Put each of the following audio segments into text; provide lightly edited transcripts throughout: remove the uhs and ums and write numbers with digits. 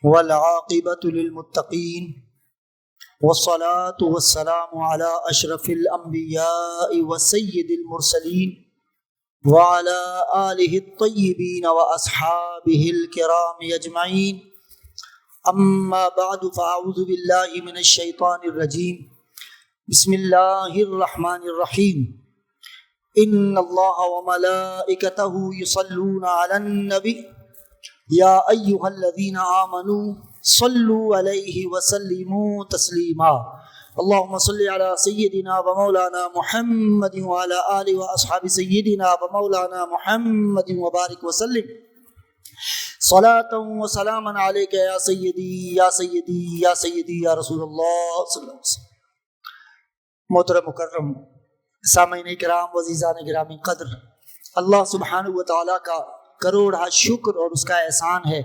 والعاقبة للمتقين والصلاة والسلام على أشرف الأنبياء وسيد المرسلين وعلى آله الطيبين وأصحابه الكرام أجمعين. أما بعد فأعوذ بالله من الشيطان الرجيم. بسم الله الرحمن الرحيم. إن الله وملائكته يصلون على النبي يا أيها الذين آمنوا صلوا عليه وسلموا تسليما. اللهم صل على سيدنا ومولانا محمد وعلى آله وأصحاب سيدنا ومولانا محمد وبارك وسلم صلاة وسلاما عليك يا سيدي يا سيدي يا سيدي يا رسول الله صلی اللہ علیہ وسلم. محترم مکرم سامعین کرام وعزیزان گرامی قدر، اللہ سبحانہ و تعالیٰ کا کروڑا شکر اور اس کا احسان ہے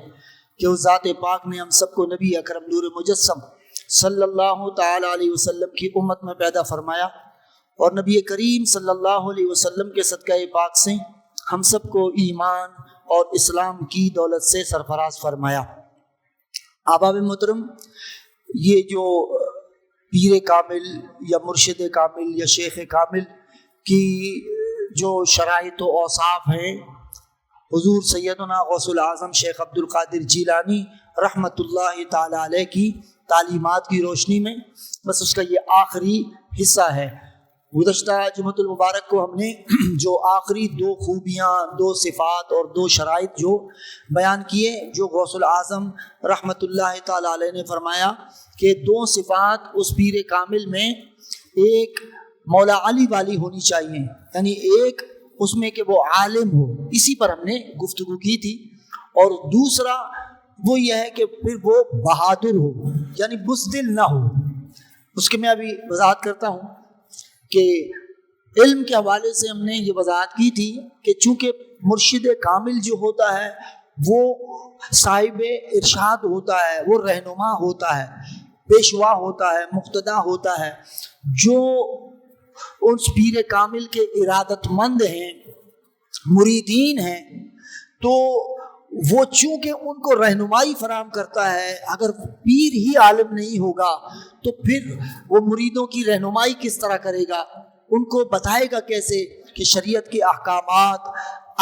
کہ اس ذات پاک نے ہم سب کو نبی اکرم نور مجسم صلی اللہ تعالی علیہ وسلم کی امت میں پیدا فرمایا، اور نبی کریم صلی اللہ علیہ وسلم کے صدقہ پاک سے ہم سب کو ایمان اور اسلام کی دولت سے سرفراز فرمایا. احباب محترم، یہ جو پیر کامل یا مرشد کامل یا شیخ کامل کی جو شرائط و اوصاف ہیں، حضور سیدنا غوث العظم شیخ عبد القادر جیلانی رحمۃ اللہ تعالی علیہ کی تعلیمات کی روشنی میں بس اس کا یہ آخری حصہ ہے. گزشتہ جمعۃ المبارک کو ہم نے جو آخری دو خوبیاں، دو صفات اور دو شرائط جو بیان کیے، جو غوث العظم رحمۃ اللہ تعالی علیہ نے فرمایا کہ دو صفات اس پیر کامل میں ایک مولا علی والی ہونی چاہیے، یعنی ایک اس میں کہ وہ عالم ہو، اسی پر ہم نے گفتگو کی تھی، اور دوسرا وہ یہ ہے کہ پھر وہ بہادر ہو، یعنی بزدل نہ ہو. اس کے میں ابھی وضاحت کرتا ہوں کہ علم کے حوالے سے ہم نے یہ وضاحت کی تھی کہ چونکہ مرشد کامل جو ہوتا ہے وہ صاحب ارشاد ہوتا ہے، وہ رہنما ہوتا ہے، پیشوا ہوتا ہے، مقتدا ہوتا ہے. جو اس پیر کامل کے ارادت مند ہیں، مریدین ہیں، تو وہ چونکہ ان کو رہنمائی فراہم کرتا ہے. اگر پیر ہی عالم نہیں ہوگا تو پھر وہ مریدوں کی رہنمائی کس طرح کرے گا، ان کو بتائے گا کیسے کہ شریعت کے احکامات،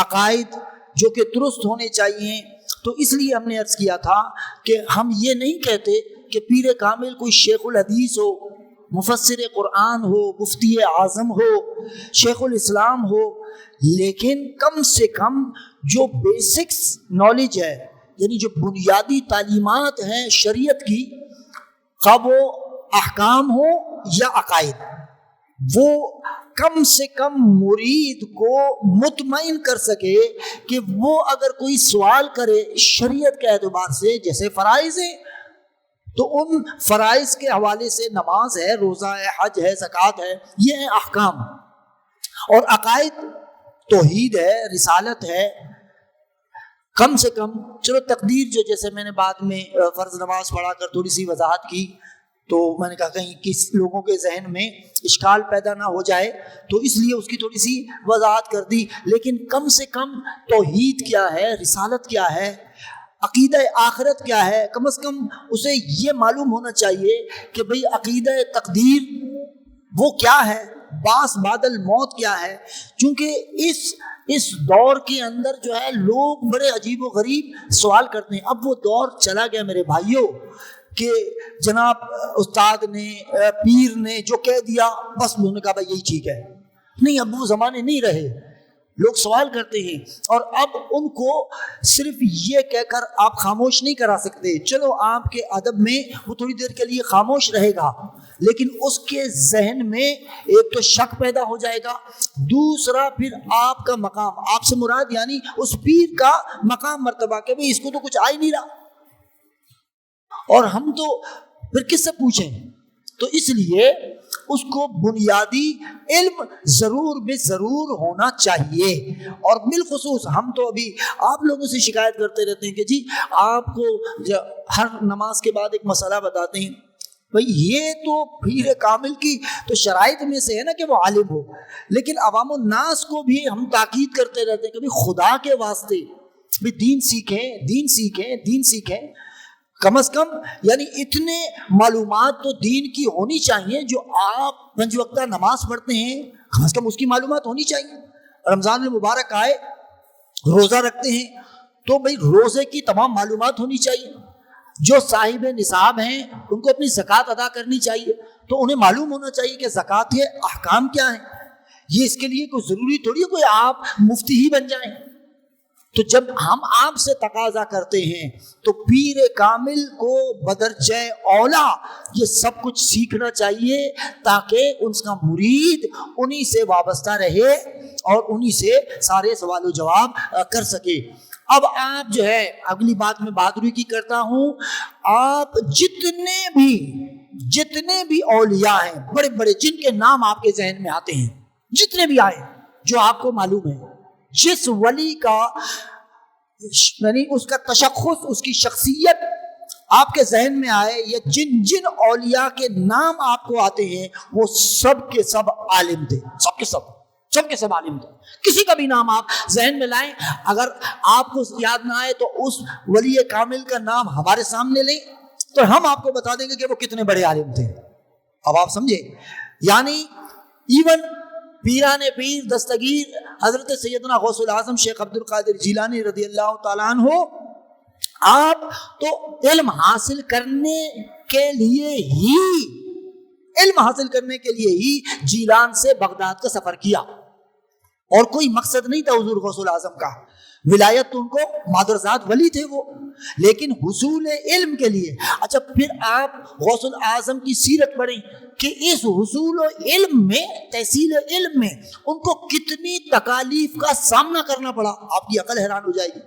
عقائد جو کہ درست ہونے چاہیے. تو اس لیے ہم نے عرض کیا تھا کہ ہم یہ نہیں کہتے کہ پیر کامل کوئی شیخ الحدیث ہو، مفسر قرآن ہو، مفتی اعظم ہو، شیخ الاسلام ہو، لیکن کم سے کم جو بیسکس نالج ہے، یعنی جو بنیادی تعلیمات ہیں شریعت کی، خواہ وہ احکام ہو یا عقائد، وہ کم سے کم مرید کو مطمئن کر سکے کہ وہ اگر کوئی سوال کرے شریعت کے اعتبار سے، جیسے فرائض ہیں تو ان فرائض کے حوالے سے نماز ہے، روزہ ہے، حج ہے، زکوٰۃ ہے، یہ ہیں احکام. اور عقائد توحید ہے، رسالت ہے. کم سے کم چلو تقدیر جو جیسے میں نے بعد میں فرض نماز پڑھا کر تھوڑی سی وضاحت کی، تو میں نے کہا کہیں کس لوگوں کے ذہن میں اشکال پیدا نہ ہو جائے، تو اس لیے اس کی تھوڑی سی وضاحت کر دی. لیکن کم سے کم توحید کیا ہے، رسالت کیا ہے، عقیدہ آخرت کیا ہے، کم از کم اسے یہ معلوم ہونا چاہیے کہ بھئی عقیدہ تقدیر وہ کیا ہے، بعث بعد الموت کیا ہے. چونکہ اس دور کے اندر جو ہے لوگ بڑے عجیب و غریب سوال کرتے ہیں. اب وہ دور چلا گیا میرے بھائیوں کہ جناب استاد نے، پیر نے جو کہہ دیا بس انہوں نے کہا بھائی یہی ٹھیک ہے. نہیں، اب وہ زمانے نہیں رہے. لوگ سوال کرتے ہیں اور اب ان کو صرف یہ کہہ کر آپ خاموش نہیں کرا سکتے. چلو آپ کے ادب میں وہ تھوڑی دیر کے لیے خاموش رہے گا، لیکن اس کے ذہن میں ایک تو شک پیدا ہو جائے گا، دوسرا پھر آپ کا مقام، آپ سے مراد یعنی اس پیر کا مقام مرتبہ کہ بھئی اس کو تو کچھ آ ہی نہیں رہا اور ہم تو پھر کس سے پوچھیں. تو اس لیے اس کو بنیادی علم ضرور بے ضرور ہونا چاہیے. اور بالخصوص ہم تو ابھی آپ لوگوں سے شکایت کرتے رہتے ہیں کہ جی آپ کو ہر نماز کے بعد ایک مسئلہ بتاتے ہیں. بھئی یہ تو پیر کامل کی تو شرائط میں سے ہے نا کہ وہ عالم ہو، لیکن عوام الناس کو بھی ہم تاکید کرتے رہتے ہیں کہ خدا کے واسطے بھی دین سیکھیں، دین سیکھیں، دین سیکھیں. کم از کم یعنی اتنے معلومات تو دین کی ہونی چاہیے. جو آپ 5 وقتہ نماز پڑھتے ہیں کم از کم اس کی معلومات ہونی چاہیے. رمضان المبارک آئے, روزہ رکھتے ہیں تو بھئی روزے کی تمام معلومات ہونی چاہیے. جو صاحب نصاب ہیں ان کو اپنی زکوٰۃ ادا کرنی چاہیے, تو انہیں معلوم ہونا چاہیے کہ زکوٰۃ کے احکام کیا ہیں. یہ اس کے لیے کوئی ضروری تھوڑی ہے کوئی آپ مفتی ہی بن جائیں. تو جب ہم آپ سے تقاضا کرتے ہیں تو پیر کامل کو بدرجہ اولا یہ سب کچھ سیکھنا چاہیے تاکہ ان کا مرید انہی سے وابستہ رہے اور انہی سے سارے سوال و جواب کر سکے. اب آپ جو ہے اگلی بات میں بہادری کی کرتا ہوں, آپ جتنے بھی اولیاء ہیں بڑے بڑے جن کے نام آپ کے ذہن میں آتے ہیں, جتنے بھی آئے جو آپ کو معلوم ہے, جس ولی کا یعنی اس کا تشخص اس کی شخصیت آپ کے ذہن میں آئے, یا جن اولیاء کے نام آپ کو آتے ہیں وہ سب کے سب عالم تھے, سب کے سب عالم تھے. کسی کا بھی نام آپ ذہن میں لائیں, اگر آپ کو یاد نہ آئے تو اس ولی کامل کا نام ہمارے سامنے لیں تو ہم آپ کو بتا دیں گے کہ وہ کتنے بڑے عالم تھے. اب آپ سمجھے, یعنی ایون پیران پیر دستگیر حضرت سیدنا غوث العظم شیخ عبد القادر جیلانی رضی اللہ تعالیٰ عنہ, آپ تو علم حاصل کرنے کے لیے ہی جیلان سے بغداد کا سفر کیا, اور کوئی مقصد نہیں تھا حضور غوث العظم کا. ولایت تو ان کو مادرزاد ولی تھے وہ, لیکن حصول علم کے لیے. اچھا پھر آپ غوث العظم کی سیرت پڑھیں کہ اس حصول علم میں, تحصیل علم میں ان کو کتنی تکالیف کا سامنا کرنا پڑا, آپ کی عقل حیران ہو جائے گی.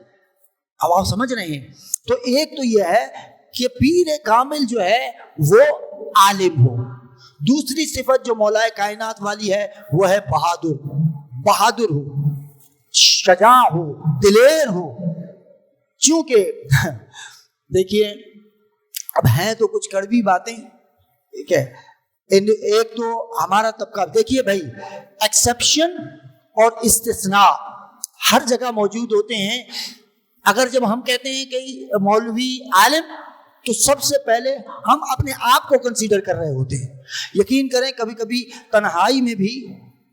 اب آپ سمجھ رہے ہیں. تو ایک تو یہ ہے کہ پیر کامل جو ہے وہ عالم ہو. دوسری صفت جو مولا کائنات والی ہے وہ ہے بہادر ہو, شجاع ہو, دلیر ہو. چونکہ دیکھیے اب ہیں تو کچھ کڑوی باتیں, ٹھیک ہے, ایک تو ہمارا طبقہ, دیکھیے بھائی ایکسیپشن اور استثناء ہر جگہ موجود ہوتے ہیں. اگر جب ہم کہتے ہیں کہ مولوی عالم تو سب سے پہلے ہم اپنے آپ کو کنسیڈر کر رہے ہوتے ہیں. یقین کریں کبھی کبھی تنہائی میں بھی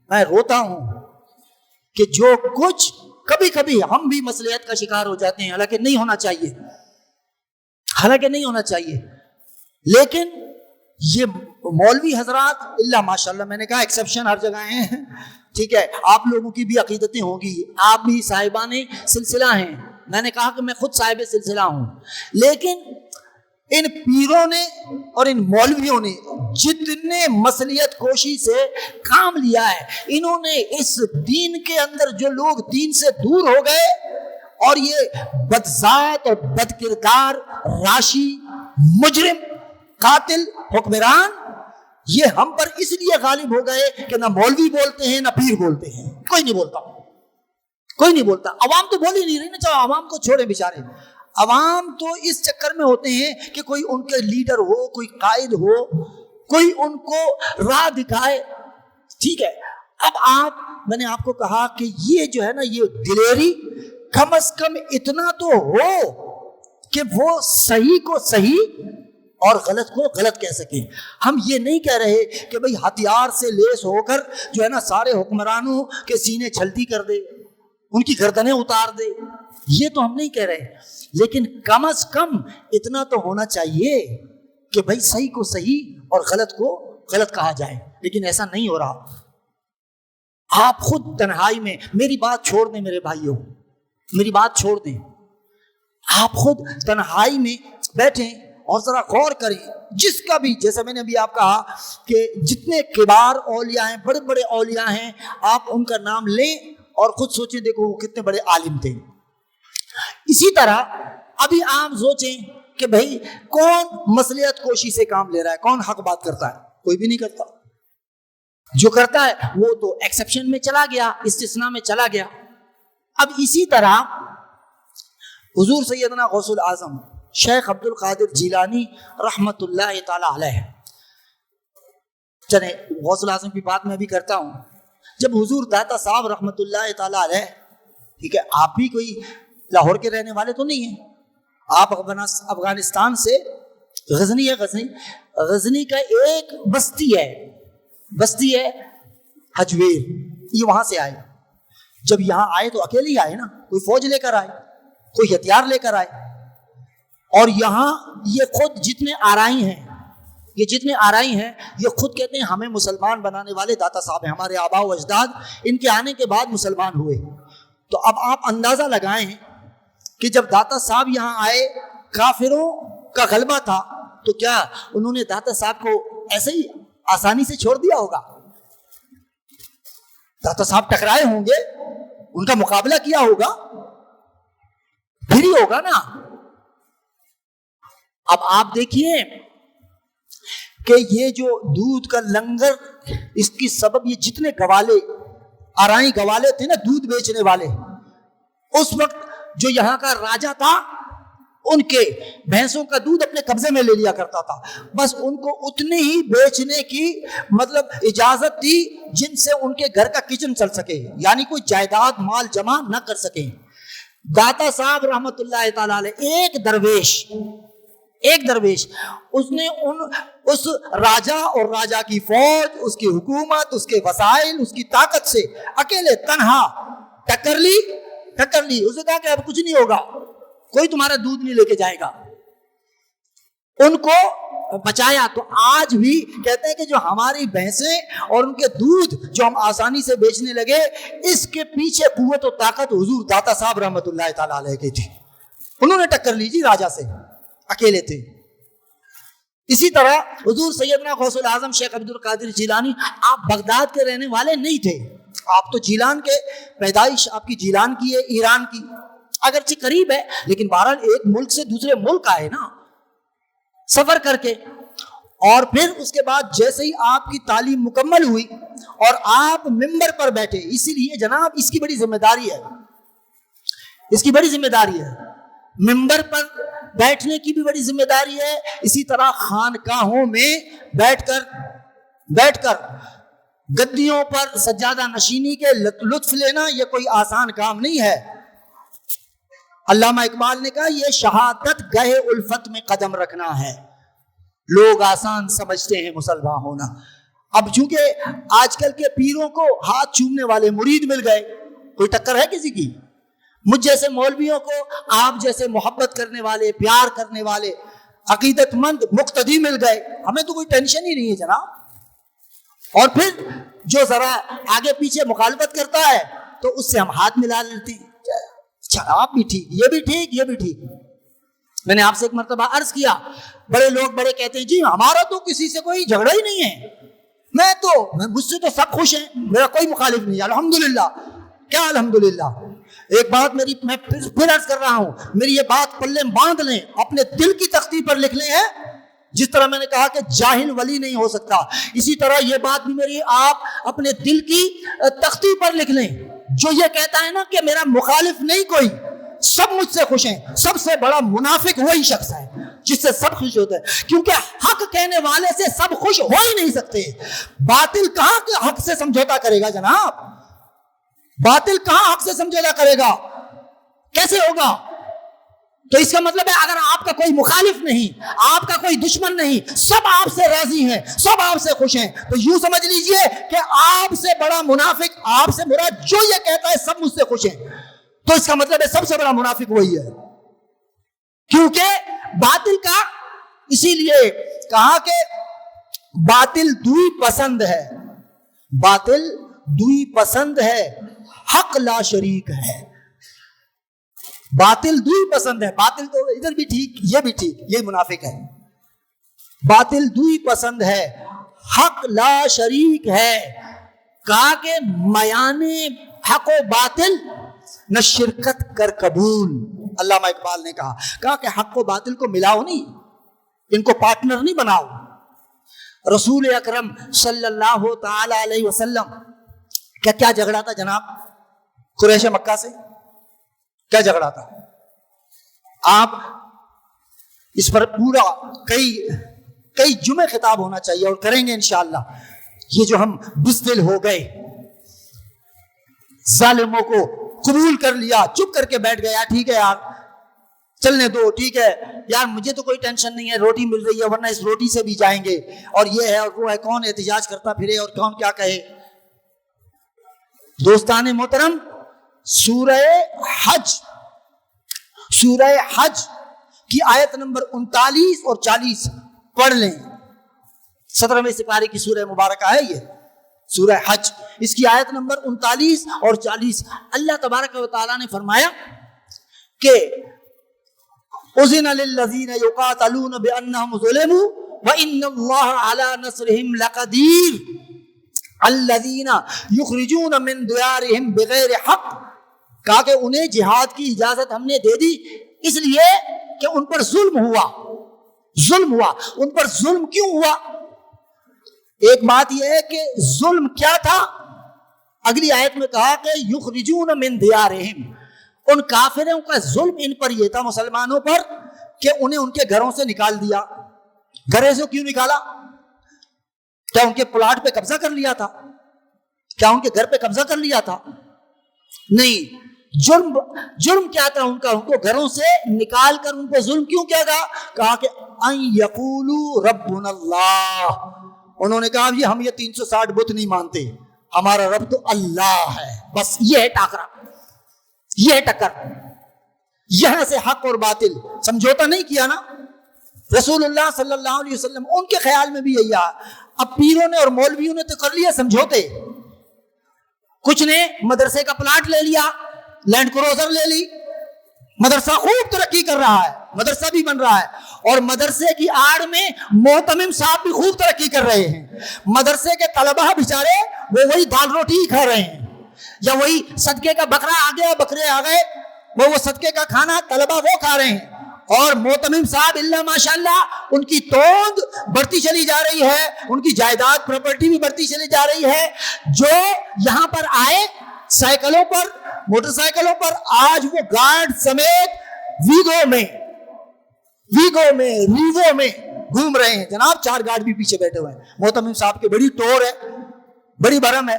میں روتا ہوں کہ جو کچھ کبھی کبھی ہم بھی مصلحت کا شکار ہو جاتے ہیں, حالانکہ نہیں ہونا چاہیے. لیکن یہ مولوی حضرات اللہ ماشاءاللہ, میں نے کہا ایکسیپشن ہر جگہ ہیں, ٹھیک ہے, آپ لوگوں کی بھی عقیدتیں ہوں گی, آپ بھی صاحبان سلسلہ ہیں, میں نے کہا کہ میں خود صاحب سلسلہ ہوں. لیکن ان پیروں نے اور ان مولویوں نے جتنے مصلحت کوشی سے کام لیا ہے, انہوں نے اس دین کے اندر جو لوگ دین سے دور ہو گئے اور یہ بدذات اور بد کردار, راشی, مجرم, قاتل, حکمران, یہ ہم پر اس لیے غالب ہو گئے کہ نہ مولوی بولتے ہیں نہ پیر بولتے ہیں, کوئی نہیں بولتا. عوام تو بول ہی نہیں رہی نا, چاہو عوام کو چھوڑے بیچارے. عوام تو اس چکر میں ہوتے ہیں کہ کوئی ان کے لیڈر ہو, کوئی قائد ہو, کوئی ان کو راہ دکھائے, ٹھیک ہے. اب میں نے آپ کو کہا کہ یہ جو ہے نا یہ دلیری کم از کم اتنا تو ہو کہ وہ صحیح کو صحیح اور غلط کو غلط کہہ سکیں. ہم یہ نہیں کہہ رہے کہ بھئی ہتھیار سے لیس ہو کر جو ہے نا سارے حکمرانوں کے سینے چھلتی کر دے, ان کی گردنیں اتار دے, یہ تو ہم نہیں کہہ رہے. لیکن کم از کم اتنا تو ہونا چاہیے کہ بھئی صحیح کو صحیح اور غلط کو غلط کہا جائے. لیکن ایسا نہیں ہو رہا. آپ خود تنہائی میں, میری بات چھوڑ دیں میرے بھائیوں, میری بات چھوڑ دیں, آپ خود تنہائی میں بیٹھیں اور ذرا غور کریں. جس کا بھی, جیسا میں نے ابھی آپ کہا کہ جتنے کبار اولیاء ہیں, بڑے بڑے اولیاء ہیں, آپ ان کا نام لیں اور خود سوچیں, دیکھو وہ کتنے بڑے عالم تھے. اسی طرح ابھی آپ سوچیں کہ بھئی کون مصلحت کوشی سے کام لے رہا ہے, کون حق بات کرتا ہے؟ کوئی بھی نہیں کرتا. جو کرتا ہے وہ تو ایکسیپشن میں چلا گیا, استثناء میں چلا گیا. اب اسی طرح حضور سیدنا غوث العظم شیخ عبد القادر جیلانی رحمت اللہ تعالی علیہ, چلیں غوث العظم کی بات میں بھی کرتا ہوں. جب حضور داتا صاحب رحمت اللہ تعالی علیہ, ٹھیک ہے, آپ بھی کوئی لاہور کے رہنے والے تو نہیں ہیں, آپ افغانستان سے غزنی ہے، غزنی کا ایک بستی ہے حجویر، یہ وہاں سے آئے. جب یہاں آئے تو اکیلے ہی آئے نا، کوئی فوج لے کر آئے، کوئی ہتھیار لے کر آئے. اور یہاں یہ خود جتنے آرائی ہیں یہ خود کہتے ہیں ہمیں مسلمان بنانے والے داتا صاحب ہیں، ہمارے آباء و اجداد ان کے آنے کے بعد مسلمان ہوئے. تو اب آپ اندازہ لگائیں کہ جب داتا صاحب یہاں آئے، کافروں کا غلبہ تھا، تو کیا انہوں نے داتا صاحب کو ایسے ہی آسانی سے چھوڑ دیا ہوگا؟ داتا صاحب ٹکرائے ہوں گے، ان کا مقابلہ کیا ہوگا، پھر ہی ہوگا نا. اب آپ دیکھیے کہ یہ جو دودھ کا لنگر، اس کی سبب یہ جتنے گوالے، آرائی گوالے تھے نا دودھ بیچنے والے، اس وقت جو یہاں کا راجا تھا ان کے بھینسوں کا دودھ اپنے قبضے میں لے لیا کرتا تھا. بس ان کو اتنے ہی بیچنے کی مطلب اجازت تھی جن سے ان کے گھر کا کچن چل سکے، یعنی کوئی جائیداد مال جمع نہ کر سکیں. داتا صاحب رحمت اللہ تعالی علیہ ایک درویش اس نے اس راجا اور راجا کی فوج، اس کی حکومت، اس کے وسائل، اس کی طاقت سے اکیلے تنہا ٹکر لی. اس نے کہا کہ اب کچھ نہیں ہوگا، کوئی تمہارا دودھ نہیں لے کے جائے گا. ان کو بچایا. تو آج بھی کہتے ہیں کہ جو ہماری بھینسیں اور ان کے دودھ جو ہم آسانی سے بیچنے لگے، اس کے پیچھے قوت و طاقت حضور داتا صاحب رحمت اللہ تعالی علیہ کی تھی. انہوں نے ٹکر لی جی راجا سے، اکیلے تھے. اسی طرح حضور سیدنا غوث الاعظم شیخ عبد القادر جیلانی، آپ بغداد کے رہنے والے نہیں تھے، آپ تو جیلان کے پیدائش آپ کی جیلان کی ہے، ایران کی، اگرچہ قریب ہے لیکن بہرحال ایک ملک سے دوسرے ملک آئے نا سفر کر کے. اور پھر اس کے بعد جیسے ہی آپ کی تعلیم مکمل ہوئی اور آپ ممبر پر بیٹھے، اسی لیے جناب اس کی بڑی ذمہ داری ہے، ممبر پر بیٹھنے کی بھی بڑی ذمہ داری ہے. اسی طرح خانقاہوں میں بیٹھ کر گدیوں پر سجادہ نشینی کے لطف لینا یہ کوئی آسان کام نہیں ہے. علامہ اقبال نے کہا یہ شہادت گہے الفت میں قدم رکھنا ہے. لوگ آسان سمجھتے ہیں مسلمان ہونا. اب چونکہ آج کل کے پیروں کو ہاتھ چومنے والے مرید مل گئے، کوئی ٹکر ہے کسی کی؟ مجھ جیسے مولویوں کو آپ جیسے محبت کرنے والے، پیار کرنے والے، عقیدت مند مقتدی مل گئے، ہمیں تو کوئی ٹینشن ہی نہیں ہے جناب. اور پھر جو ذرا آگے پیچھے مخالفت کرتا ہے تو اس سے ہم ہاتھ ملا لیتے ہیں، اچھا آپ بھی ٹھیک، یہ بھی ٹھیک. میں نے آپ سے ایک مرتبہ عرض کیا، بڑے لوگ بڑے کہتے ہیں جی ہمارا تو کسی سے کوئی جھگڑا ہی نہیں ہے، مجھ سے تو سب خوش ہیں، میرا کوئی مخالف نہیں ہے، الحمدللہ. کیا الحمدللہ؟ ایک بات میں پھر عرض کر رہا ہوں، میری یہ بات پلے باندھ لیں، اپنے دل کی تختی پر لکھ لیں. جس طرح میں نے کہا کہ جاہل ولی نہیں ہو سکتا، اسی طرح یہ بات بھی میری آپ اپنے دل کی تختی پر لکھ لیں. جو یہ کہتا ہے نا کہ میرا مخالف نہیں کوئی، سب مجھ سے خوش ہیں، سب سے بڑا منافق وہی شخص ہے جس سے سب خوش ہوتے ہیں، کیونکہ حق کہنے والے سے سب خوش ہو ہی نہیں سکتے. باطل کہاں کہ حق سے سمجھوتا کرے گا جناب؟ باطل کہاں حق سے سمجھوتا کرے گا؟ کیسے ہوگا؟ تو اس کا مطلب ہے اگر آپ کا کوئی مخالف نہیں، آپ کا کوئی دشمن نہیں، سب آپ سے راضی ہیں، سب آپ سے خوش ہیں، تو یوں سمجھ لیجئے کہ آپ سے بڑا منافق، آپ سے مراد جو یہ کہتا ہے سب مجھ سے خوش ہیں، تو اس کا مطلب ہے سب سے بڑا منافق وہی ہے. کیونکہ باطل کا اسی لیے کہا کہ باطل دوئی پسند ہے، باطل دوئی پسند ہے، حق لا شریک ہے. باطل دوئی پسند ہے، باطل تو ادھر بھی ٹھیک یہ بھی ٹھیک، یہ منافق ہے. باطل دوئی پسند ہے، حق لا شریک ہے. کہا کہ میان حق و باطل نہ شرکت کر قبول. علامہ اقبال نے کہا کہ حق و باطل کو ملاؤ نہیں، ان کو پارٹنر نہیں بناؤ. رسول اکرم صلی اللہ تعالی علیہ وسلم کیا جھگڑا تھا جناب قریش مکہ سے؟ کیا جھگڑا تھا؟ آپ اس پر پورا کئی جمعے خطاب ہونا چاہیے اور کریں گے انشاءاللہ. یہ جو ہم بزدل ہو گئے، ظالموں کو قبول کر لیا، چپ کر کے بیٹھ گیا، ٹھیک ہے یار چلنے دو ٹھیک ہے یار مجھے تو کوئی ٹینشن نہیں ہے, روٹی مل رہی ہے ورنہ اس روٹی سے بھی جائیں گے, اور یہ ہے اور وہ ہے, کون احتجاج کرتا پھرے اور کون کیا کہے. دوستان محترم, سورہ حج کی آیت نمبر 39 اور 40 پڑھ لیں. 17ویں سپارے کی سورہ مبارکہ ہے یہ سورہ حج, اس کی آیت نمبر 39 اور 40. اللہ تبارک و تعالیٰ نے فرمایا کہ اذن للذین یقاتلون بانہم ظلموا وان اللہ علی نصرہم لقدیر الذین یخرجون من دیارہم بغیر حق. کہا کہ انہیں جہاد کی اجازت ہم نے دے دی اس لیے کہ ان پر ظلم ہوا. ان پر ظلم کیوں ہوا؟ ایک بات یہ ہے کہ ظلم کیا تھا. اگلی آیت میں کہا کہ یخرجون من دیارہم, ان کافروں کا ظلم ان پر یہ تھا مسلمانوں پر کہ انہیں ان کے گھروں سے نکال دیا. گھروں سے کیوں نکالا؟ کیا ان کے پلاٹ پہ قبضہ کر لیا تھا؟ کیا ان کے گھر پہ قبضہ کر لیا تھا؟ نہیں. جرم کیا تھا ان کا؟ ان کو گھروں سے نکال کر ان پہ ظلم کیوں کیا گیا؟ کہا کہ ان یقولوا ربنا اللہ, انہوں نے کہا جی ہم یہ 360 بت نہیں مانتے, ہمارا رب تو اللہ ہے. بس یہ ہے ٹاکرا, یہ ہے ٹکر. یہاں سے حق اور باطل سمجھوتا نہیں کیا نا رسول اللہ صلی اللہ علیہ وسلم. ان کے خیال میں بھی یہی ہے. اب پیروں نے اور مولویوں نے تو کر لیا سمجھوتے. کچھ نے مدرسے کا پلاٹ لے لیا, لینڈ کروزر لے لی, مدرسہ خوب ترقی کر رہا ہے, مدرسہ بھی بن رہا ہے, اور مدرسے کی آڑ میں محتمم صاحب بھی خوب ترقی کر رہے ہیں. مدرسے کے طلبہ بیچارے وہ وہی دال روٹی ہی کھا رہے ہیں, یا وہی صدقے کا بکرا آ گیا, بکرے آ گئے, وہ صدقے کا کھانا طلبہ وہ کھا رہے ہیں. اور محتمم صاحب اللہ ماشاءاللہ ان کی توند بڑھتی چلی جا رہی ہے, ان کی جائیداد پراپرٹی بھی بڑھتی چلی جا رہی ہے. جو یہاں پر آئے سائیکلوں پر, موٹر سائیکلوں پر, آج وہ گارڈ سمیت ویگو میں ریوو میں گھوم رہے ہیں. جناب 4 گارڈ بھی پیچھے بیٹھے ہوئے ہیں. محتمم صاحب کی بڑی ٹور ہے, بڑی برم ہے.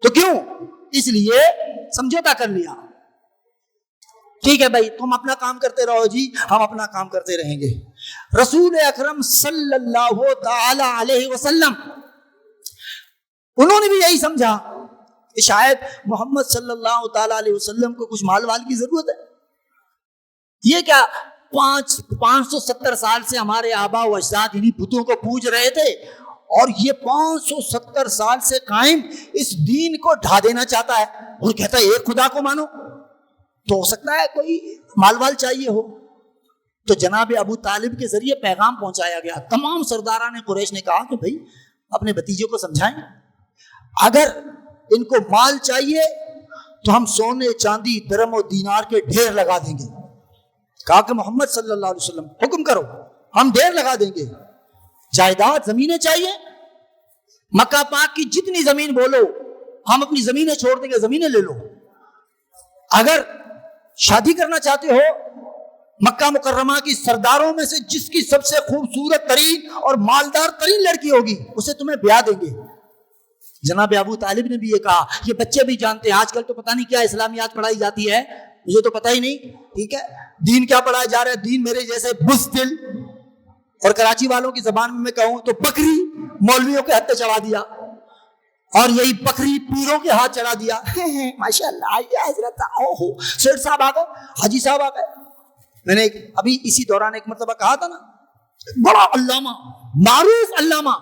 تو کیوں؟ اس لیے سمجھوتا کر لیا. ٹھیک ہے بھائی تم اپنا کام کرتے رہو جی, ہم اپنا کام کرتے رہیں گے. رسول اکرم صلی اللہ تعالی علیہ وسلم انہوں نے بھی یہی سمجھا کہ شاید محمد صلی اللہ تعالی علیہ وسلم کو کچھ مال وال کی ضرورت ہے. یہ کیا 570 سال سے ہمارے آبا و اجداد انہی بتوں کو پوج رہے تھے, اور یہ 570 سال سے قائم اس دین کو ڈھا دینا چاہتا ہے, اور کہتا ہے ایک خدا کو مانو. تو ہو سکتا ہے کوئی مال وال چاہیے ہو. تو جناب ابو طالب کے ذریعے پیغام پہنچایا گیا. تمام سرداران قریش نے کہا کہ بھائی اپنے بھتیجے کو سمجھائیں, اگر ان کو مال چاہیے تو ہم سونے چاندی درم و دینار کے ڈھیر لگا دیں گے. کہا کہ محمد صلی اللہ علیہ وسلم حکم کرو, ہم ڈھیر لگا دیں گے. جائیداد زمینیں چاہیے, مکہ پاک کی جتنی زمین بولو ہم اپنی زمینیں چھوڑ دیں گے, زمینیں لے لو. اگر شادی کرنا چاہتے ہو مکہ مکرمہ کی سرداروں میں سے جس کی سب سے خوبصورت ترین اور مالدار ترین لڑکی ہوگی اسے تمہیں بیاہ دیں گے. جناب ابو طالب نے بھی یہ کہا. یہ بچے بھی جانتے ہیں, آج کل تو پتہ نہیں کیا اسلامیات پڑھائی جاتی ہے, مجھے تو پتہ ہی نہیں. ٹھیک ہے, دین کیا پڑھایا جا رہا ہے؟ دین میرے جیسے بزدل اور کراچی والوں کی زبان میں کہوں تو بکری مولویوں کے ہاتھ پہ چڑھا دیا, اور یہی بکری پیروں کے ہاتھ چڑھا دیا. ماشاءاللہ آئیے حضرت, اوہو سیٹھ صاحب آ گئے, حاجی صاحب آ گئے. میں نے ابھی اسی دوران ایک مرتبہ کہا تھا نا, بڑا علامہ معروف علامہ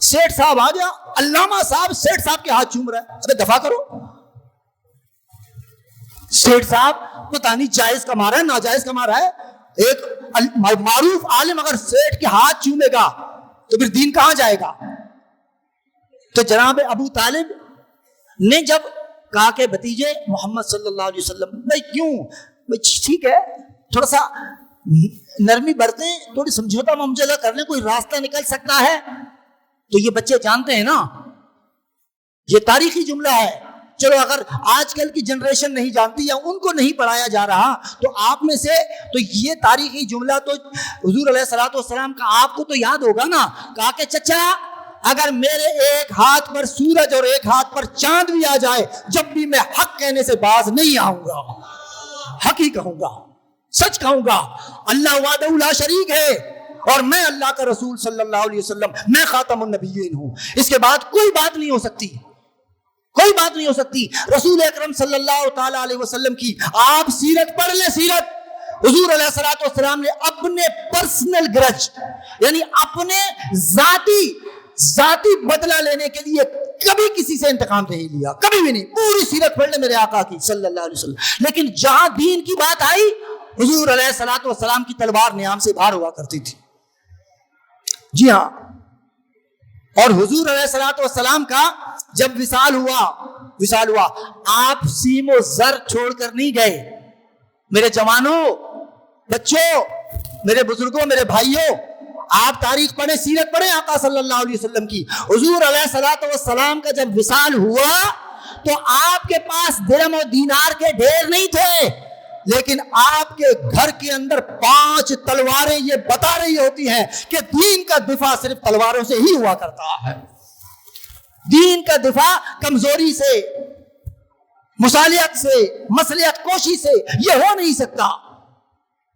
سیٹھ صاحب آ گیا, علامہ صاحب سیٹھ صاحب کے ہاتھ چوم رہا ہے. ابے دفع کرو. سیٹھ صاحب پتہ نہیں جائز کما رہا ہے ناجائز کما رہا ہے. ایک معروف عالم اگر سیٹھ کے ہاتھ چومے گا تو پھر دین کہاں جائے گا؟ تو جناب ابو طالب نے جب کہا کہ بھتیجے محمد صلی اللہ علیہ وسلم, بھائی کیوں ٹھیک ہے تھوڑا سا نرمی برتیں, تھوڑی سمجھوتا معاملہ کر لیں, کوئی راستہ نکل سکتا ہے. تو یہ بچے جانتے ہیں نا, یہ تاریخی جملہ ہے. چلو اگر آج کل کی جنریشن نہیں جانتی یا ان کو نہیں پڑھایا جا رہا تو آپ میں سے تو یہ تاریخی جملہ تو حضور علیہ الصلوۃ والسلام کا آپ کو تو یاد ہوگا نا. کہا کہ چچا اگر میرے ایک ہاتھ پر سورج اور ایک ہاتھ پر چاند بھی آ جائے, جب بھی میں حق کہنے سے باز نہیں آؤں گا, حق ہی کہوں گا. سچ کہوں گا اللہ وحدہ لا شریک ہے اور میں اللہ کا رسول صلی اللہ علیہ وسلم، میں خاتم النبیین ہوں، اس کے بعد کوئی بات نہیں ہو سکتی، کوئی بات نہیں ہو سکتی۔ رسول اکرم صلی اللہ تعالی علیہ وسلم کی آپ سیرت پڑھ لیں، سیرت حضور علیہ الصلوۃ والسلام نے اپنے پرسنل گرج یعنی اپنے ذاتی بدلہ لینے کے لیے کبھی کسی سے انتقام نہیں لیا، کبھی بھی نہیں۔ پوری سیرت پڑھ لیں میرے آقا کی صلی اللہ علیہ وسلم۔ لیکن جہاں دین کی بات آئی، حضور علیہ الصلوۃ والسلام کی تلوار نیام سے باہر ہوا کرتی تھی۔ جی ہاں، اور حضور علیہ الصلوۃ والسلام کا جب وصال ہوا آپ سیم و زر چھوڑ کر نہیں گئے۔ میرے جوانوں، بچوں، میرے بزرگوں، میرے بھائیوں، آپ تاریخ پڑھیں، سیرت پڑھیں آقا صلی اللہ علیہ وسلم کی۔ حضور علیہ الصلوۃ والسلام کا جب وصال ہوا تو آپ کے پاس درہم و دینار کے ڈھیر نہیں تھے، لیکن آپ کے گھر کے اندر 5 تلواریں یہ بتا رہی ہوتی ہیں کہ دین کا دفاع صرف تلواروں سے ہی ہوا کرتا ہے۔ دین کا دفاع کمزوری سے، مصالحت سے، مصلحت کوشی سے یہ ہو نہیں سکتا،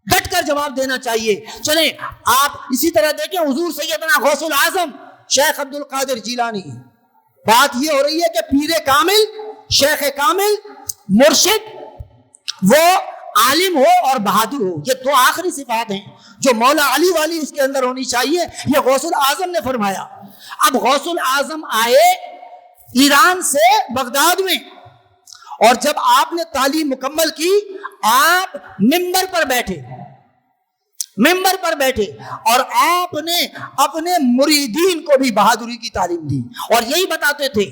ڈٹ کر جواب دینا چاہیے۔ چلیں آپ اسی طرح دیکھیں حضور سیدنا غوث العظم شیخ عبد القادر جیلانی، بات یہ ہو رہی ہے کہ پیر کامل، شیخ کامل، مرشد، وہ عالم ہو اور بہادر ہو، یہ 2 آخری صفات ہیں جو مولا علی والی اس کے اندر ہونی چاہیے، یہ غوث العظم نے فرمایا۔ اب غوث العظم آئے ایران سے بغداد میں، اور جب آپ نے تعلیم مکمل کی، آپ ممبر پر بیٹھے اور آپ نے اپنے مریدین کو بھی بہادری کی تعلیم دی، اور یہی بتاتے تھے۔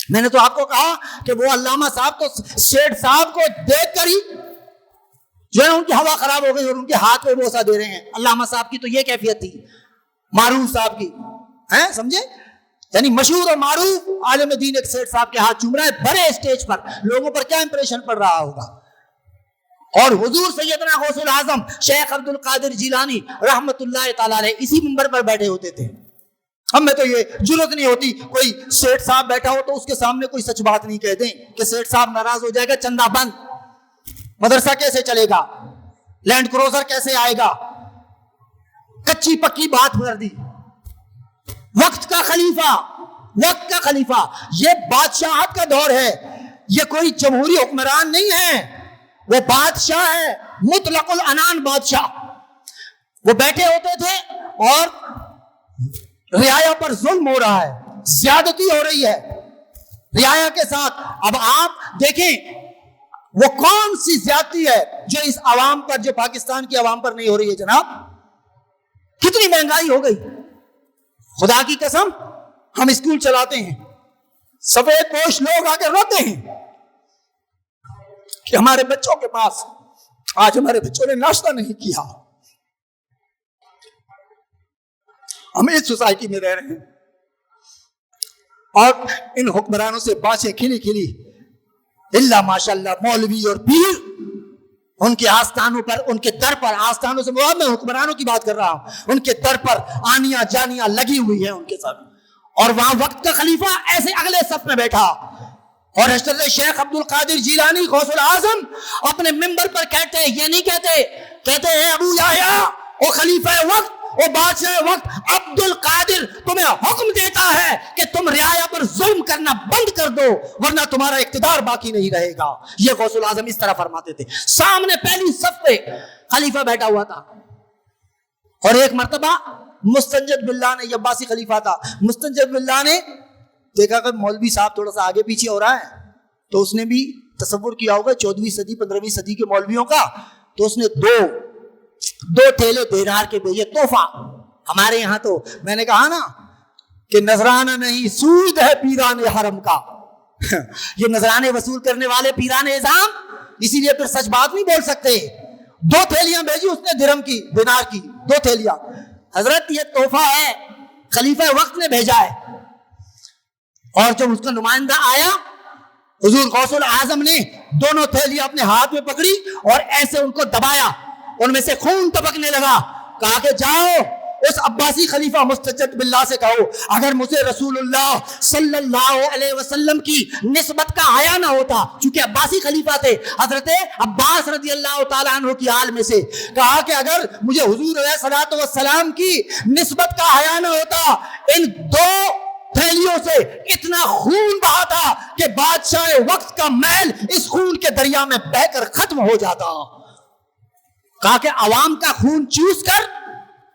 میں نے تو آپ کو کہا کہ وہ علامہ صاحب تو سیٹھ صاحب کو دیکھ کر ہی جو ہے ان کی ہوا خراب ہو گئی اور ان کے ہاتھ پہ بوسہ دے رہے ہیں۔ علامہ صاحب کی تو یہ کیفیت تھی، معروف صاحب کی، ہیں سمجھے، یعنی مشہور اور معروف عالم دین ایک سیٹھ صاحب کے ہاتھ چوم رہا ہے بڑے اسٹیج پر، لوگوں پر کیا امپریشن پڑ رہا ہوگا۔ اور حضور سیدنا غوث العظم شیخ عبد القادر جیلانی رحمت اللہ تعالی علیہ اسی منبر پر بیٹھے ہوتے تھے۔ ہم میں تو یہ جرت نہیں ہوتی کوئی سیٹھ صاحب بیٹھا ہو تو اس کے سامنے کوئی سچ بات نہیں کہہ دیں کہ سیٹھ صاحب ناراض ہو جائے گا، چندہ بند، مدرسہ کیسے چلے گا، لینڈ کروزر کیسے آئے گا، کچی پکی بات کر دی۔ وقت کا خلیفہ، یہ بادشاہت کا دور ہے، یہ کوئی جمہوری حکمران نہیں ہے، وہ بادشاہ ہے، مطلق العنان بادشاہ۔ وہ بیٹھے ہوتے تھے اور رعایا پر ظلم ہو رہا ہے، زیادتی ہو رہی ہے رعایا کے ساتھ۔ اب آپ دیکھیں وہ کون سی زیادتی ہے جو اس عوام پر، جو پاکستان کی عوام پر نہیں ہو رہی ہے جناب؟ کتنی مہنگائی ہو گئی، خدا کی قسم ہم اسکول چلاتے ہیں، سفید پوش لوگ آ کے روتے ہیں کہ ہمارے بچوں کے پاس آج ہمارے بچوں نے ناشتہ نہیں کیا۔ ہم اس سوسائٹی میں رہ رہے ہیں اور ان حکمرانوں سے بانسیں کھلی کھلی، اللہ ماشاءاللہ مولوی اور پیر ان کے آستانوں پر، ان کے در پر، آستانوں سے مراد میں حکمرانوں کی بات کر رہا ہوں، ان کے در پر آنیاں جانیاں لگی ہوئی ہیں ان کے ساتھ، اور وہاں وقت کا خلیفہ ایسے اگلے صف میں بیٹھا، اور حضرت شیخ عبد القادر جیلانی غوث العظم اپنے منبر پر کہتے ہیں، یہ نہیں کہتے ہیں ابو یحییٰ او خلیفہ وقت، او بادشاہ وقت، عبد القادر تمہیں حکم دیتا ہے کہ تم رعایا پر ظلم کرنا بند کر دو ورنہ تمہارا اقتدار باقی نہیں رہے گا۔ یہ غوث العظم اس طرح فرماتے تھے۔ سامنے پہلی صف پہ خلیفہ بیٹھا ہوا تھا، اور ایک مرتبہ مستنجد باللہ نے، یہ عباسی خلیفہ تھا، مستنجد باللہ نے دیکھا کہ مولوی صاحب تھوڑا سا آگے پیچھے ہو رہا ہے، تو اس نے بھی تصور کیا ہوگا 14ویں صدی 15ویں صدی کے مولویوں کا، تو اس نے دو تھیلے دینار کے بھیجے تحفہ۔ ہمارے یہاں تو میں نے کہا نا کہ نذرانہ نہیں سود ہے پیران حرم کا، یہ نذرانے وصول کرنے والے پیران اعظام، اسی لیے پھر سچ بات نہیں بول سکتے۔ 2 تھیلیاں بھیجی اس نے درہم کی، دینار کی 2 تھیلیاں۔ حضرت یہ تحفہ ہے، خلیفہ وقت نے بھیجا ہے۔ اور جب اس کا نمائندہ آیا، حضور غوث العظم نے دونوں تھیلیاں اپنے ہاتھ میں پکڑی اور ایسے ان کو دبایا، ان میں سے خون ٹپکنے لگا، کہا کہ جاؤ اس عباسی خلیفہ مستجد باللہ سے کہو اگر مجھے رسول اللہ صلی اللہ علیہ وسلم کی نسبت کا حیا نہ ہوتا، چونکہ عباسی خلیفہ تھے حضرت عباس رضی اللہ تعالیٰ عنہ کی آل میں سے، کہا کہ اگر مجھے حضور علیہ الصلوۃ والسلام کی نسبت کا حیا نہ ہوتا، ان دو تھیلیوں سے اتنا خون بہا تھا کہ بادشاہ وقت کا محل اس خون کے دریا میں بہہ کر ختم ہو جاتا۔ کہا کہ عوام کا خون چوس کر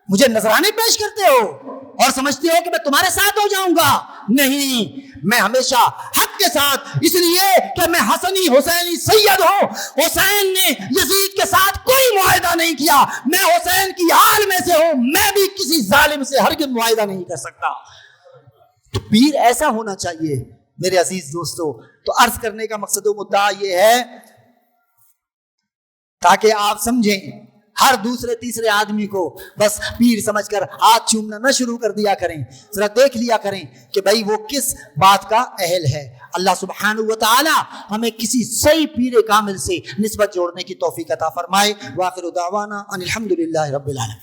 مجھے نذرانے پیش کرتے ہو اور سمجھتے ہو کہ میں تمہارے ساتھ ہو جاؤں گا؟ نہیں، میں ہمیشہ حق کے ساتھ، اس لیے کہ میں حسنی حسینی سید ہوں۔ حسین نے یزید کے ساتھ کوئی معاہدہ نہیں کیا، میں حسین کی آل میں سے ہوں، میں بھی کسی ظالم سے ہرگز معاہدہ نہیں کر سکتا۔ تو پیر ایسا ہونا چاہیے میرے عزیز دوستو۔ تو عرض کرنے کا مقصد و مدعا یہ ہے تاکہ آپ سمجھیں، ہر دوسرے تیسرے آدمی کو بس پیر سمجھ کر ہاتھ چومنا نہ شروع کر دیا کریں، ذرا دیکھ لیا کریں کہ بھائی وہ کس بات کا اہل ہے۔ اللہ سبحانہ و تعالی ہمیں کسی صحیح پیر کامل سے نسبت جوڑنے کی توفیق عطا فرمائے۔ وآخر دعوانا ان الحمدللہ رب العالمین۔